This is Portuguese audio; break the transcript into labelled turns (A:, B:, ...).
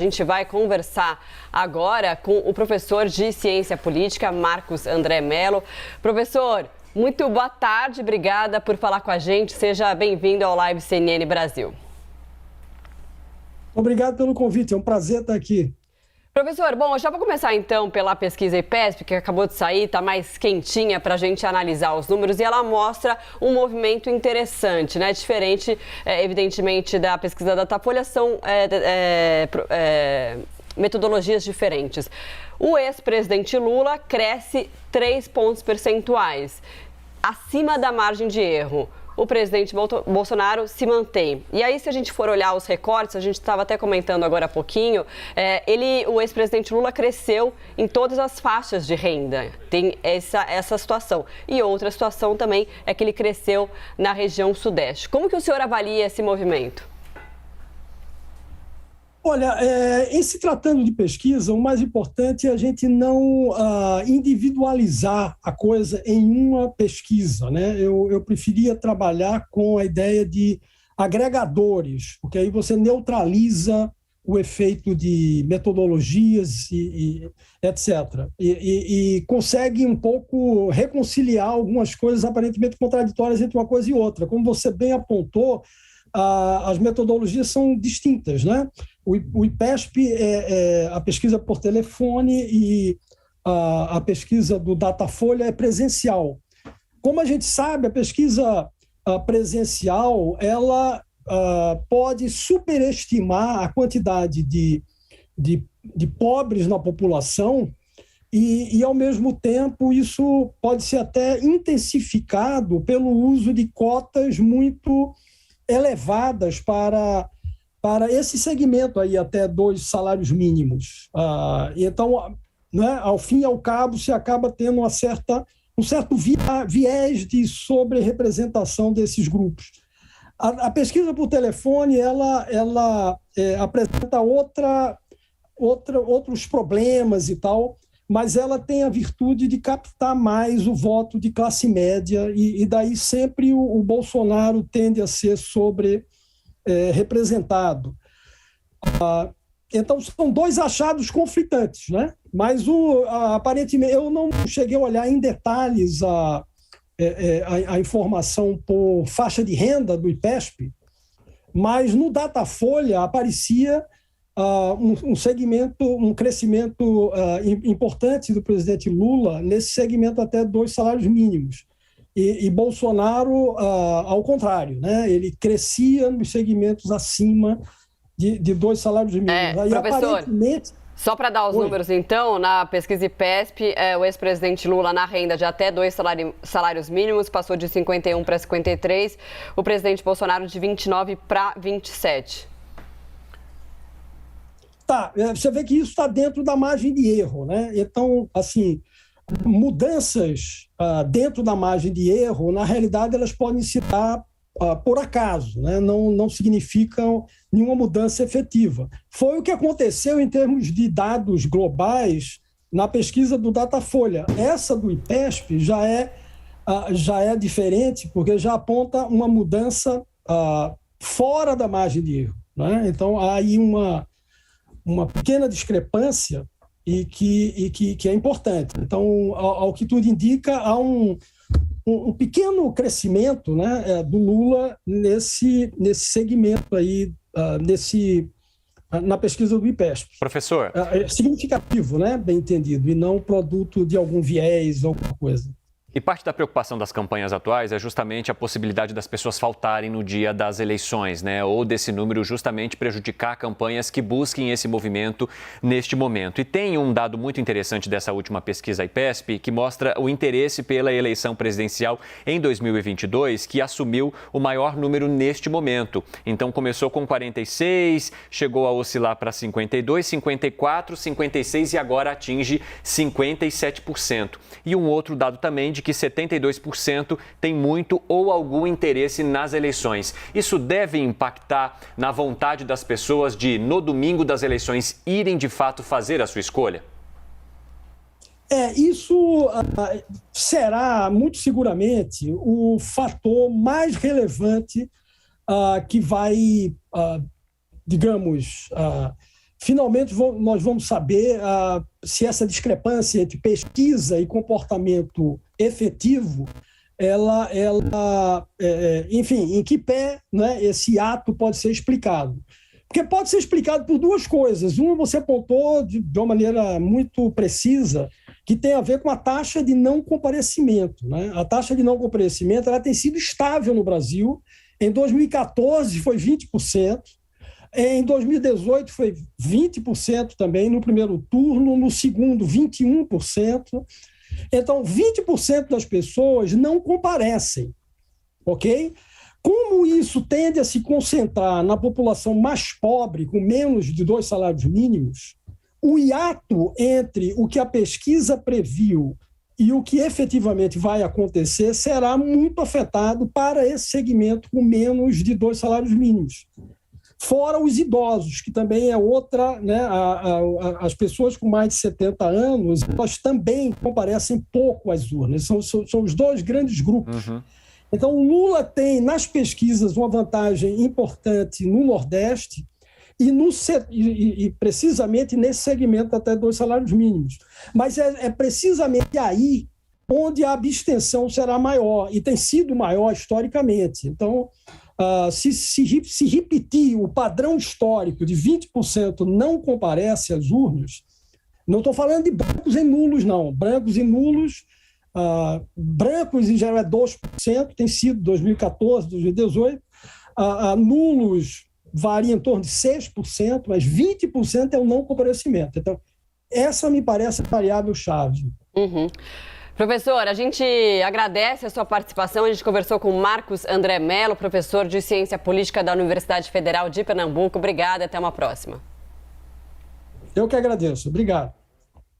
A: A gente vai conversar agora com o professor de Ciência Política, Marcos André Mello. Professor, muito boa tarde, obrigada por falar com a gente. Seja bem-vindo ao Live CNN Brasil.
B: Obrigado pelo convite, é um prazer estar aqui.
A: Professor, bom, já vou começar então pela pesquisa IPESP, que acabou de sair, está mais quentinha para a gente analisar os números, e ela mostra um movimento interessante, né? Diferente, evidentemente, da pesquisa da Datafolha, são metodologias diferentes. O ex-presidente Lula cresce 3 pontos percentuais, acima da margem de erro. O presidente Bolsonaro se mantém. E aí, se a gente for olhar os recortes, a gente estava até comentando agora há pouquinho, o ex-presidente Lula cresceu em todas as faixas de renda. Tem essa situação. E outra situação também é que ele cresceu na região sudeste. Como que o senhor avalia esse movimento?
B: Olha, em se tratando de pesquisa, o mais importante é a gente não individualizar a coisa em uma pesquisa, né? Eu preferia trabalhar com a ideia de agregadores, porque aí você neutraliza o efeito de metodologias e etc. E consegue um pouco reconciliar algumas coisas aparentemente contraditórias entre uma coisa e outra. Como você bem apontou, as metodologias são distintas, né? O IPESP é a pesquisa por telefone e a pesquisa do Datafolha é presencial. Como a gente sabe, a pesquisa presencial ela pode superestimar a quantidade de pobres na população e, ao mesmo tempo, isso pode ser até intensificado pelo uso de cotas muito elevadas para esse segmento aí, até 2 salários mínimos. Então, né, ao fim e ao cabo, se acaba tendo um certo viés de sobre-representação desses grupos. A pesquisa por telefone, ela apresenta outros problemas e tal, mas ela tem a virtude de captar mais o voto de classe média e daí sempre o Bolsonaro tende a ser representado. Então, são 2 achados conflitantes, né? Mas, aparentemente, eu não cheguei a olhar em detalhes a informação por faixa de renda do IPESP, mas no Datafolha aparecia um crescimento importante do presidente Lula nesse segmento até 2 salários mínimos. E Bolsonaro, ao contrário, né? Ele crescia nos segmentos acima de 2 salários mínimos. Aí,
A: professor,
B: aparentemente...
A: Só para dar os números, então, na pesquisa IPESP, o ex-presidente Lula, na renda de até 2 salários mínimos, passou de 51 para 53, o presidente Bolsonaro de 29 para 27.
B: Tá, você vê que isso está dentro da margem de erro, né? Então, assim, mudanças dentro da margem de erro, na realidade, elas podem se dar por acaso, né? Não significam nenhuma mudança efetiva. Foi o que aconteceu em termos de dados globais na pesquisa do Datafolha. Essa do IPESP já é diferente, porque já aponta uma mudança fora da margem de erro, né? Então, há aí uma pequena discrepância e que é importante. Então, ao que tudo indica, há um pequeno crescimento, né, do Lula nesse segmento aí, na pesquisa do IPESP.
C: Professor.
B: É significativo, né, bem entendido, e não produto de algum viés ou alguma coisa.
C: E parte da preocupação das campanhas atuais é justamente a possibilidade das pessoas faltarem no dia das eleições, né? Ou desse número justamente prejudicar campanhas que busquem esse movimento neste momento. E tem um dado muito interessante dessa última pesquisa IPESP que mostra o interesse pela eleição presidencial em 2022, que assumiu o maior número neste momento. Então começou com 46, chegou a oscilar para 52, 54, 56 e agora atinge 57%. E um outro dado também de que 72% tem muito ou algum interesse nas eleições. Isso deve impactar na vontade das pessoas de, no domingo das eleições, irem de fato fazer a sua escolha?
B: Isso será, muito seguramente, o fator mais relevante que vai, digamos, finalmente nós vamos saber se essa discrepância entre pesquisa e comportamento efetivo, enfim, em que pé, né, esse ato pode ser explicado. Porque pode ser explicado por duas coisas. Uma, você apontou de uma maneira muito precisa, que tem a ver com a taxa de não comparecimento, né? A taxa de não comparecimento ela tem sido estável no Brasil. Em 2014 foi 20%, em 2018 foi 20% também, no primeiro turno, no segundo 21%. Então, 20% das pessoas não comparecem, ok? Como isso tende a se concentrar na população mais pobre, com menos de 2 salários mínimos, o hiato entre o que a pesquisa previu e o que efetivamente vai acontecer será muito afetado para esse segmento com menos de 2 salários mínimos. Fora os idosos, que também é outra, né? As pessoas com mais de 70 anos, elas também comparecem pouco às urnas. São os dois grandes grupos. Uhum. Então, o Lula tem, nas pesquisas, uma vantagem importante no Nordeste e precisamente nesse segmento até 2 salários mínimos. Mas é precisamente aí onde a abstenção será maior, e tem sido maior historicamente. Então, se repetir o padrão histórico de 20% não comparece às urnas, não estou falando de brancos e nulos, não. Brancos e nulos, brancos em geral é 2%, tem sido 2014, 2018. Nulos varia em torno de 6%, mas 20% é o não comparecimento. Então, essa me parece a variável-chave.
A: Uhum. Professor, a gente agradece a sua participação. A gente conversou com Marcos André Mello, professor de Ciência Política da Universidade Federal de Pernambuco. Obrigada, até uma próxima.
B: Eu que agradeço. Obrigado.